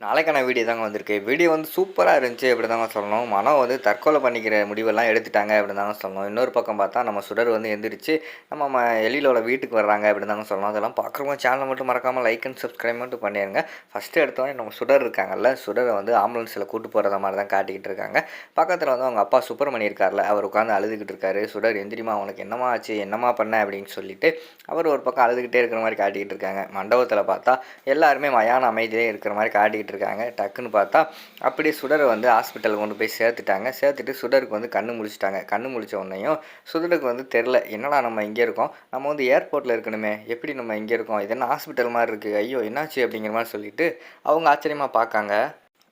நாளைக்கான வீடியோ தாங்க வந்திருக்கு. வீடியோ வந்து சூப்பரா இருந்துச்சு அப்படி தாங்க சொல்லணும். மனம் வந்து தற்கொலை பண்ணிக்கிற முடிவெல்லாம் எடுத்துட்டாங்க அப்படின்னு தாங்க சொல்லணும். இன்னொரு பக்கம் பார்த்தா நம்ம சுடர் வந்து எந்திரிச்சு நம்ம எழிலோட வீட்டுக்கு வர்றாங்க அப்படின்னு தாங்க சொல்லணும். அதெல்லாம் பார்க்குறவங்க சேனலை மட்டும் மறக்காமல் லைக் அண்ட் சப்ஸ்கிரைப் மட்டும் பண்ணிடுங்க. ஃபஸ்ட்டு எடுத்தோடனே நம்ம சுடர் இருக்காங்கல்ல, சுடரை வந்து ஆம்புலன்ஸில் கூட்டு போகிறத மாதிரி தான் காட்டிக்கிட்டு இருக்காங்க. பக்கத்தில் வந்து அவங்க அப்பா சுப்பிரமணி இருக்கார்ல, அவர் உட்காந்து அழுதுகிட்டு இருக்காரு. சுடர் எந்திரிமா, உனக்கு என்னம்மா ஆச்சு, என்னம்மா பண்ண அப்படின்னு சொல்லிட்டு அவர் ஒரு பக்கம் அழுதுகிட்டே இருக்கிற மாதிரி காட்டிக்கிட்டு இருக்காங்க. மண்டபத்தில் பார்த்தா எல்லாருமே மயான அமைதியிலே இருக்கிற மாதிரி காட்டிக்கிட்டு இருக்காங்க. டக்குன்னு பார்த்தா அப்படியே சுடரை வந்து ஹாஸ்பிட்டலுக்கு கொண்டு போய் சேர்த்துட்டு சுடருக்கு வந்து கண்ணு முழிச்சிட்டாங்க. கண்ணு முழிச்ச உடனேயும் சுடருக்கு வந்து தெரில, என்னடா நம்ம இங்கே இருக்கோம், நம்ம வந்து ஏர்போர்ட்டில் இருக்கணுமே, எப்படி நம்ம இங்கே இருக்கோம், இது என்ன ஹாஸ்பிட்டல் மாதிரி இருக்குது, ஐயோ என்னாச்சு அப்படிங்கிற மாதிரி சொல்லிட்டு அவங்க ஆச்சரியமாக பார்க்காங்க.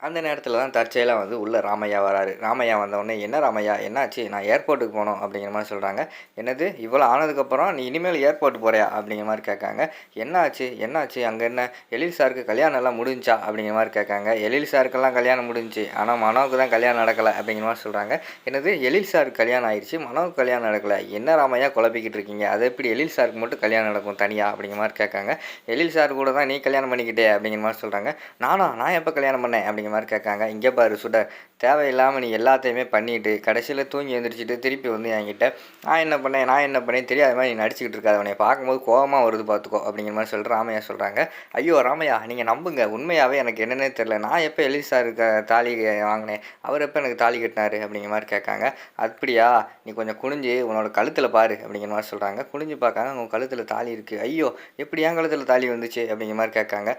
அந்த நேரத்தில் தான் தற்செயலாக வந்து உள்ளே ராமையா வராரு. ராமையா வந்தவுடனே, என்ன ராமையா என்னாச்சு, நான் ஏர்போர்ட்டுக்கு போகணும் அப்படிங்கிற மாதிரி சொல்கிறாங்க. என்னது, இவ்வளோ ஆனதுக்கப்புறம் நீ இனிமேல் ஏர்போர்ட் போறியா அப்படிங்கிற மாதிரி கேட்காங்க. என்னாச்சு அங்கே என்ன, எழில் சாருக்கு கல்யாணம் எல்லாம் முடிஞ்சா அப்படிங்கிற மாதிரி கேட்காங்க. எழில் சாருக்கெல்லாம் கல்யாணம் முடிஞ்சு, ஆனால் மனோவுக்கு தான் கல்யாணம் நடக்கலை அப்படிங்கிற மாதிரி சொல்கிறாங்க. என்னது, எழில் சாருக்கு கல்யாணம் ஆயிடுச்சு, மனோவுக்கு கல்யாணம் நடக்கலை, என்ன ராமையா குழப்பிக்கிட்டு இருக்கீங்க, அது எப்படி எழில் சாருக்கு மட்டும் கல்யாணம் நடக்கும் தனியாக அப்படிங்கிற மாதிரி கேட்காங்க. எழில் சார் கூட தான் நீ கல்யாணம் பண்ணிக்கிட்டே அப்படிங்கிற மாதிரி சொல்கிறாங்க. நான் எப்போ கல்யாணம் பண்ணேன் அப்படிங்கிற மாதிரி கேட்காங்க. இங்கே பாரு சுடர், தேவையில்லாமல் நீ எல்லாத்தையுமே பண்ணிவிட்டு கடைசியில் தூங்கி எழுந்திரிச்சிட்டு திருப்பி வந்து என்கிட்ட நான் என்ன பண்ணேன் தெரியாத மாதிரி நீ நடிச்சுக்கிட்டு இருக்காது, அவனை பார்க்கும்போது கோபமாக வருது பார்த்துக்கோ அப்படிங்கிற மாதிரி சொல்லிட்டு ராமையா சொல்கிறாங்க. ஐயோ ராமையா, நீங்கள் நம்புங்க, உண்மையாகவே எனக்கு என்னென்னே தெரில, நான் எப்போ எலி சாருக்கு தாலி வாங்கினேன், அவர் எப்போ எனக்கு தாலி கட்டினாரு அப்படிங்கிற மாதிரி கேட்காங்க. அப்படியா, நீ கொஞ்சம் குனிஞ்சு உன்னோட கழுத்தில் பாரு அப்படிங்கிற மாதிரி சொல்கிறாங்க. குனிஞ்சு பார்க்காங்க, உங்கள் கழுத்தில் தாலி இருக்குது. ஐயோ, எப்படி என் கழுத்தில் தாலி வந்துச்சு அப்படிங்கிற மாதிரி கேட்காங்க.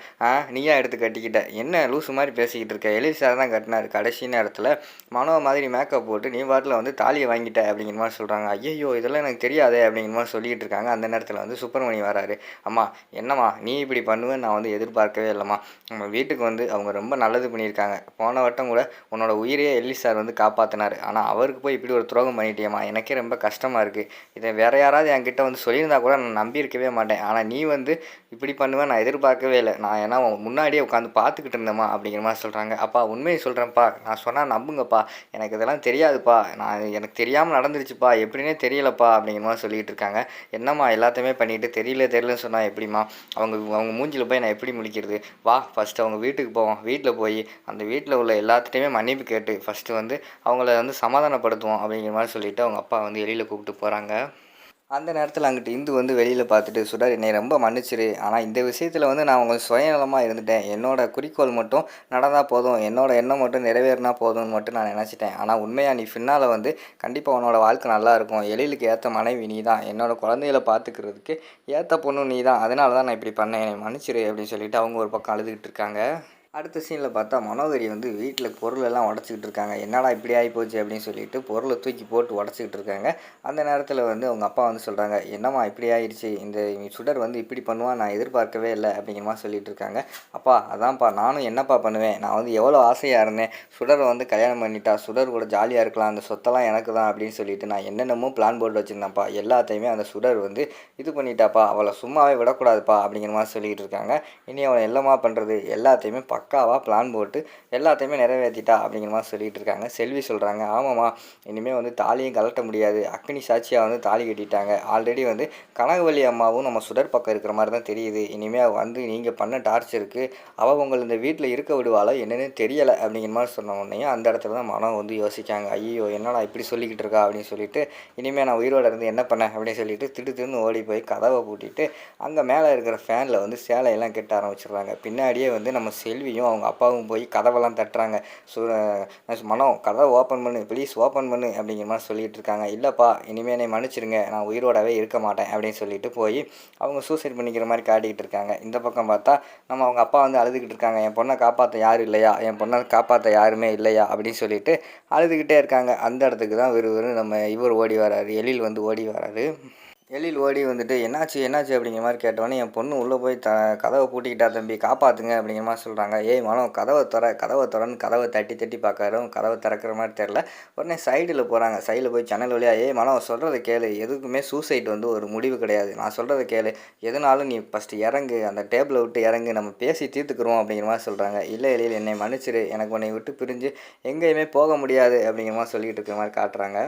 நீயா எடுத்து கட்டிக்கிட்ட, என்ன லூசு மாதிரி பேசிக்கிட்டு இருக்க, எலி சார் தான் கட்டினார், கடைசி நேரத்தில் மனோ மாதிரி மேக்கப் போட்டு நீ பாட்டில் வந்து தாலியை வாங்கிட்ட அப்படிங்கிற மாதிரி சொல்கிறாங்க. ஐயோ இதெல்லாம் எனக்கு தெரியாதே அப்படிங்கிற மாதிரி சொல்லிகிட்டு இருக்காங்க. அந்த நேரத்தில் வந்து சுப்பிரமணி வராரு. அம்மா என்னம்மா நீ இப்படி பண்ணுவேன்னு நான் வந்து எதிர்பார்க்கவே இல்லைம்மா, நம்ம வீட்டுக்கு வந்து அவங்க ரொம்ப நல்லது பண்ணியிருக்காங்க, போன வட்டம் கூட உன்னோட உயிரையே எல்லி சார் வந்து காப்பாற்றினார், ஆனால் அவருக்கு போய் இப்படி ஒரு துரோகம் பண்ணிட்டியம்மா, எனக்கே ரொம்ப கஷ்டமாக இருக்குது, இதை வேறு யாராவது என்கிட்ட வந்து சொல்லியிருந்தா கூட நான் நம்பியிருக்கவே மாட்டேன், ஆனால் நீ வந்து இப்படி பண்ணுவேன் நான் எதிர்பார்க்கவே இல்லை, நான் ஏன்னா முன்னாடியே உட்காந்து பார்த்துக்கிட்டு இருந்தேம்மா அப்படிங்கிற மாதிரி சொல்கிறாங்க. அப்பா உண்மையை சொல்கிறேன்ப்பா, நான் சொன்னால் நம்புங்கப்பா, எனக்கு இதெல்லாம் தெரியாதுப்பா, எனக்கு தெரியாமல் நடந்துருச்சுப்பா, எப்படின்னே தெரியலப்பா அப்படிங்கிற மாதிரி சொல்லிகிட்டு இருக்காங்க. என்னம்மா எல்லாத்தையுமே பண்ணிவிட்டு தெரியலன்னு சொன்னால் எப்படிம்மா, அவங்க மூஞ்சில் போய் நான் எப்படி முழிக்கிறது, வா ஃபஸ்ட்டு அவங்க வீட்டுக்கு போவோம், வீட்டில் போய் அந்த வீட்டில் உள்ள எல்லாத்துட்டையுமே மன்னிப்பு கேட்டு ஃபஸ்ட்டு வந்து அவங்கள வந்து சமாதானப்படுத்துவோம் அப்படிங்கிற மாதிரி சொல்லிவிட்டு அவங்க அப்பா வந்து வெளியில் கூப்பிட்டு போகிறாங்க. அந்த நேரத்தில் அங்கிட்டு இந்து வந்து வெளியில் பார்த்துட்டு, சுடர் என்னை ரொம்ப மன்னிச்சிரு, ஆனால் இந்த விஷயத்தில் வந்து நான் உங்கள் சுயநலமாக இருந்துட்டேன், என்னோட குறிக்கோள் மட்டும் நடந்தால் போதும், என்னோட எண்ணம் மட்டும் நிறைவேறினா போதும்னு மட்டும் நான் நினச்சிட்டேன், ஆனால் உண்மையாக நீ பின்னால் வந்து கண்டிப்பாக உன்னோட வாழ்க்கை நல்லா இருக்கும், எழிலுக்கு ஏற்ற மனைவி நீ தான், என்னோட குழந்தைகளை பார்த்துக்கிறதுக்கு ஏற்ற பொண்ணு நீ தான், அதனால தான் நான் இப்படி பண்ணேன், என்னை மன்னிச்சிரு அப்படின்னு சொல்லிட்டு அவங்க ஒரு பக்கம் அழுதுகிட்டு இருக்காங்க. அடுத்த சீனில் பார்த்தா மனோகரி வந்து வீட்டில் பொருளெல்லாம் உடச்சிக்கிட்டு இருக்காங்க. என்னடா இப்படி ஆகிப்போச்சு அப்படின்னு சொல்லிட்டு பொருளை தூக்கி போட்டு உடச்சிக்கிட்டு இருக்காங்க. அந்த நேரத்தில் வந்து அவங்க அப்பா வந்து சொல்கிறாங்க, என்னம்மா இப்படி ஆயிடுச்சு, இந்த சுடர் வந்து இப்படி பண்ணுவான் நான் எதிர்பார்க்கவே இல்லை அப்படிங்கிற மாதிரி சொல்லிட்டு இருக்காங்க. அப்பா அதான்ப்பா நானும் என்னப்பா பண்ணுவேன், நான் வந்து எவ்வளோ ஆசையாக இருந்தேன், சுடரை வந்து கல்யாணம் பண்ணிட்டா சுடர் கூட ஜாலியாக இருக்கலாம், அந்த சொத்தெல்லாம் எனக்கு தான் அப்படின்னு சொல்லிட்டு நான் என்னென்னமோ பிளான் போட்டு வச்சுருந்தேன்ப்பா, எல்லாத்தையுமே அந்த சுடர் வந்து இது பண்ணிட்டாப்பா, அவளை சும்மாவே விடக்கூடாதுப்பா அப்படிங்கிற மாதிரி சொல்லிகிட்டு இருக்காங்க. இனி அவளை எல்லாமா பண்ணுறது, எல்லாத்தையுமே பக்காவாக பிளான் போட்டு எல்லாத்தையுமே நிறைவேற்றிட்டா அப்படிங்கிற மாதிரி சொல்லிகிட்டு இருக்காங்க. செல்வி சொல்கிறாங்க, ஆமாம்மா இனிமேல் வந்து தாலியும் கலட்ட முடியாது, அக்னி சாட்சியாக வந்து தாலி கட்டிட்டாங்க, ஆல்ரெடி வந்து கனகவல்லி அம்மாவும் நம்ம சுடர் பக்கம் இருக்கிற மாதிரி தான் தெரியுது, இனிமேல் வந்து நீங்கள் பண்ண டார்ச்சருக்கு அவள் உங்களை இந்த வீட்டில் இருக்க விடுவாளோ என்னென்னு தெரியலை அப்படிங்கிற மாதிரி சொன்ன உடனே அந்த இடத்துல தான் மனம் வந்து யோசிக்காங்க. ஐயோ என்னடா இப்படி சொல்லிக்கிட்டு இருக்கா அப்படின்னு சொல்லிட்டு, இனிமேல் நான் உயிரோடு இருந்து என்ன பண்ணேன் அப்படின்னு சொல்லிட்டு திடுன்னு ஓடி போய் கதவை பூட்டிட்டு அங்கே மேலே இருக்கிற ஃபேனில் வந்து சேலையெல்லாம் கட்ட ஆரம்பிச்சிடுறாங்க. பின்னாடியே வந்து நம்ம செல்வியும் அவங்க அப்பாவும் போய் கதவெல்லாம் தட்டுறாங்க. மனம் கதவை ஓப்பன் பண்ணு ப்ளீஸ் ஓப்பன் பண்ணு அப்படிங்கிற மாதிரி சொல்லிகிட்டு இருக்காங்க. இல்லைப்பா இனிமேல் என்னை மன்னிச்சிருங்க, நான் உயிரோடவே இருக்க மாட்டேன் அப்படின்னு சொல்லிட்டு போய் அவங்க சூசைட் பண்ணிக்கிற மாதிரி காட்டிக்கிட்டு இருக்காங்க. இந்த பக்கம் பார்த்தா நம்ம அவங்க அப்பா வந்து அழுதுகிட்டு இருக்காங்க, என் பொண்ணை காப்பாற்ற யாரும் இல்லையா, என் பொண்ணை காப்பாற்ற யாருமே இல்லையா அப்படின்னு சொல்லிட்டு அழுதுகிட்டே இருக்காங்க. அந்த இடத்துக்கு தான் நம்ம இவர் ஓடி வராரு, எழில் வந்து ஓடி வராரு. எழில் ஓடி வந்துட்டு என்னாச்சு அப்படிங்கிற மாதிரி கேட்டோன்னே, என் பொண்ணு உள்ளே போய் கதவை பூட்டிக்கிட்டா தம்பி, காப்பாற்றுங்க அப்படிங்கிற மாதிரி சொல்கிறாங்க. ஏய் மனம் கதவை திறன்னு கதவை தட்டி பார்க்குறோம், கதவை திறக்கிற மாதிரி தெரில. உடனே சைடில் போகிறாங்க, சைடில் போய் ஜன்னல் வழியாக, ஏய் மனம் சொல்கிறத கேளு, எதுக்குமே சூசைட் வந்து ஒரு முடிவு கிடையாது, நான் சொல்கிறத கேளு, எதுனாலும் நீ ஃபஸ்ட்டு இறங்கு, அந்த டேபிளை விட்டு இறங்கு, நம்ம பேசி தீர்த்துக்குறோம் அப்படிங்கிற மாதிரி சொல்கிறாங்க. இல்லை எழில் என்னை மன்னிச்சிரு, எனக்கு உன்னை விட்டு பிரிஞ்சு எங்கேயுமே போக முடியாது அப்படிங்கிற மாதிரி சொல்லிகிட்டு இருக்கிற மாதிரி காட்டுறாங்க.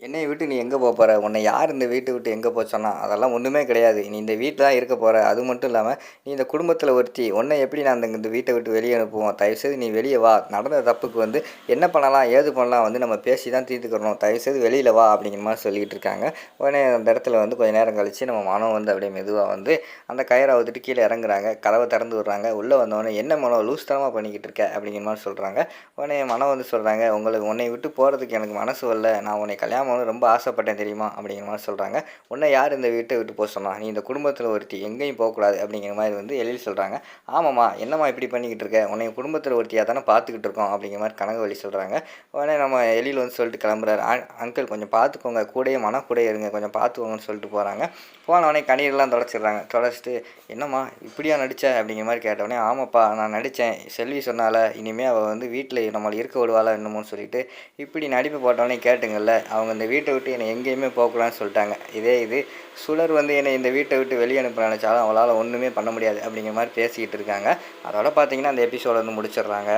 என்னைய விட்டு நீ எங்கே போற? உன்னை யார் இந்த வீட்ட விட்டு எங்கே சொன்னா? அதெல்லாம் ஒண்ணுமே கிடையாது. நீ இந்த வீட்ல தான் இருக்க போற. அது மட்டும் இல்லாம, நீ இந்த குடும்பத்தில ஒருத்தி. உன்னை எப்படி நான் இந்த வீட்ட விட்டு வெளிய அனுப்புவோம்? தயவுசெய்து நீ வெளிய வா. நடந்த தப்புக்கு வந்து என்ன பண்ணலாம்? ஏது பண்ணலாம்? வந்து நம்ம பேசி தான் தீர்த்துக்கிறணும். தயவுசெய்து வெளியில வா அப்படிங்கிற மாரி சொல்லிட்டு இருக்காங்க. உடனே அந்த இடத்துல வந்து கொஞ்ச நேரம் கழிச்சு நம்ம மனோ வந்து அப்படியே மெதுவா வந்து அந்த கயிற அவுத்துட்டு கீழ இறங்குறாங்க. கதவ திறந்து விடுறாங்க. உள்ள வந்தோனே, "என்ன மனோ லூஸ்தனமா பண்ணிக்கிட்டு இருக்க?" அப்படிங்கிற மாரி சொல்றாங்க. உடனே மனோ வந்து சொல்றாங்க, உன்னை விட்டு போறதுக்கு எனக்கு மனசு வரல. நான் உன்னை கல்யாணம் பண்ணணும்னு ரொம்ப ஆசைப்பட்டேன் தெரியுமா?" அப்படிங்கிற மாரி சொல்றாங்க. "உன்னை யார் இந்த வீட்ட விட்டு சொன்னா? நீ இந்த குடும்பத்தில ஒருத்தி. எங்கேயும் போக்கூடாது." அப்படிங்கிற மாரி வந்து எழில் சொல்றாங்க. "ஆமாம்மா, என்னம்மா இப்படி பண்ணிக்கிட்டு இருக்க? உன்னைய குடும்பத்தில ஒருத்தியா தானே பார்த்துக்கிட்டு இருக்கோம்." அப்படிங்கிற மாரி கனகவள்ளி சொல்றாங்க. உடனே நம்ம எழில் வந்து சொல்லிட்டு கிளம்புறாரு. அங்கிள் கொஞ்சம் பார்த்துக்கோங்க. கூடயே மனோ கூடயே இருங்க. கொஞ்சம் பார்த்துக்கோங்கன்னு" சொல்லிட்டு போறாங்க. போனோனே கண்ணீர்லாம் தொடச்சிடுறாங்க. தொடச்சிட்டு, "என்னம்மா இப்படியா நடிச்ச?" அப்படிங்கிற மாரி கேட்டோனே, "ஆமாப்பா நான் நடிச்சேன். செல்வி சொன்னால, இனிமே அவ வந்து வீட்ல நம்மள இருக்க விடுவாளா என்னமோன்னு சொல்லிட்டு, இப்படி நடிப்பு போட்டோனே கேட்டுங்கள்ல, அவங்க இந்த வீட்ட விட்டு என்னை எங்கேயுமே போகக்கூடாதுன்னு சொல்லிட்டாங்க. இதே இது சுடர் வந்து என்னை இந்த வீட்ட விட்டு வெளிய அனுப்ப நினைச்சாலும் அவளால ஒண்ணுமே பண்ண முடியாது." அப்படிங்கிற மாரி பேசிக்கிட்டு இருக்காங்க. அதோட பார்த்தீங்கன்னா, அந்த எபிசோட வந்து முடிச்சிடுறாங்க.